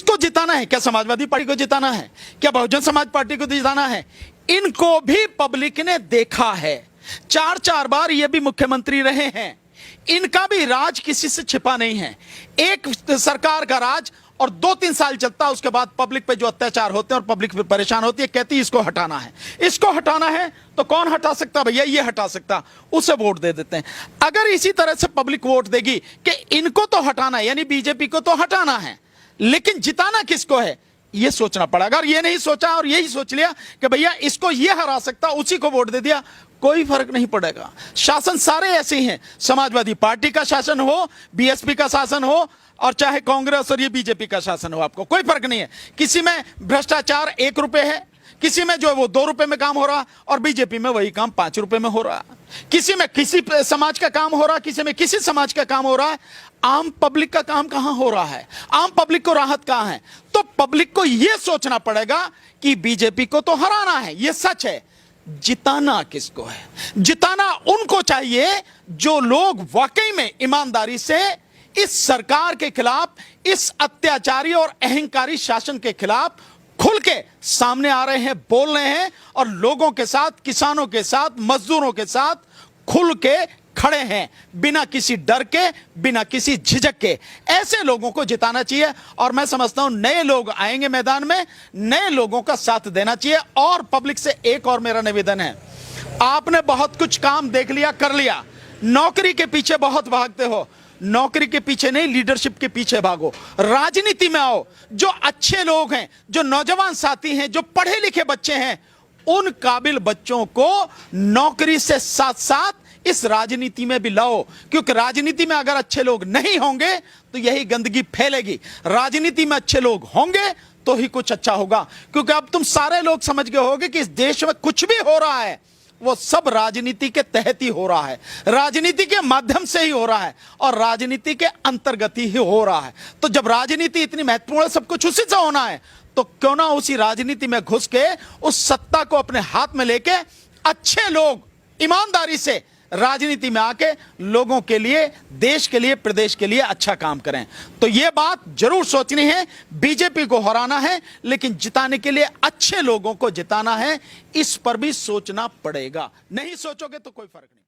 किसको जिताना है? क्या समाजवादी पार्टी को जिताना है? क्या बहुजन समाज पार्टी को जिताना है? इनको भी पब्लिक ने देखा है। 4-4 बार ये भी मुख्यमंत्री रहे हैं। इनका भी राज किसी से छिपा नहीं है। एक सरकार का राज और 2-3 साल चलता है, उसके बाद पब्लिक पे जो अत्याचार होते हैं और पब्लिक पे परेशान होती है, कहती है इसको हटाना है। इसको हटाना है तो कौन हटा सकता? भैया ये हटा सकता, उसे वोट दे देते हैं। अगर इसी तरह से पब्लिक वोट देगी कि इनको तो हटाना है, यानी बीजेपी को तो हटाना है, लेकिन जिताना किसको है, ये सोचना पड़ा। अगर ये नहीं सोचा और यही सोच लिया कि भैया इसको ये हरा सकता, उसी को वोट दे दिया, कोई फर्क नहीं पड़ेगा। शासन सारे ऐसे ही हैं, समाजवादी पार्टी का शासन हो, बीएसपी का शासन हो, और चाहे कांग्रेस और ये बीजेपी का शासन हो, आपको कोई फर्क नहीं है। किसी में भ्रष्टाचार 1 रुपए है, किसी में जो है वो 2 रुपए में काम हो रहा, और बीजेपी में वही काम 5 रुपए में हो रहा। किसी में किसी समाज का काम हो रहा, किसी में किसी समाज का काम हो रहा है। आम पब्लिक का काम कहां हो रहा है? आम पब्लिक को राहत कहां है? तो पब्लिक को यह सोचना पड़ेगा कि बीजेपी को तो हराना है, यह सच है। जिताना किसको है? जिताना उनको चाहिए जो लोग वाकई में ईमानदारी से इस सरकार के खिलाफ, इस अत्याचारी और अहंकारी शासन के खिलाफ खुल के सामने आ रहे हैं, बोल रहे हैं, और लोगों के साथ, किसानों के साथ, मजदूरों के साथ खुल के खड़े हैं, बिना किसी डर के, बिना किसी झिझक के। ऐसे लोगों को जिताना चाहिए, और मैं समझता हूं नए लोग आएंगे मैदान में, नए लोगों का साथ देना चाहिए। और पब्लिक से एक और मेरा निवेदन है, आपने बहुत कुछ काम देख लिया, कर लिया, नौकरी के पीछे बहुत भागते हो, नौकरी के पीछे नहीं, लीडरशिप के पीछे भागो, राजनीति में आओ। जो अच्छे लोग हैं, जो नौजवान साथी हैं, जो पढ़े लिखे बच्चे हैं, उन काबिल बच्चों को नौकरी से साथ साथ इस राजनीति में भी लाओ, क्योंकि राजनीति में अगर अच्छे लोग नहीं होंगे तो यही गंदगी फैलेगी। राजनीति में अच्छे लोग होंगे तो ही कुछ अच्छा होगा, क्योंकि अब तुम सारे लोग समझ गए होगे कि इस देश में कुछ भी हो रहा है वो सब राजनीति के तहत ही हो रहा है, राजनीति के माध्यम से ही हो रहा है, और राजनीति के अंतर्गत ही हो रहा है। तो जब राजनीति इतनी महत्वपूर्ण है, सब कुछ उसी से होना है, तो क्यों ना उसी राजनीति में घुस के उस सत्ता को अपने हाथ में लेके अच्छे लोग ईमानदारी से राजनीति में आके लोगों के लिए, देश के लिए, प्रदेश के लिए अच्छा काम करें। तो यह बात जरूर सोचनी है, बीजेपी को हराना है, लेकिन जिताने के लिए अच्छे लोगों को जिताना है, इस पर भी सोचना पड़ेगा। नहीं सोचोगे तो कोई फर्क नहीं।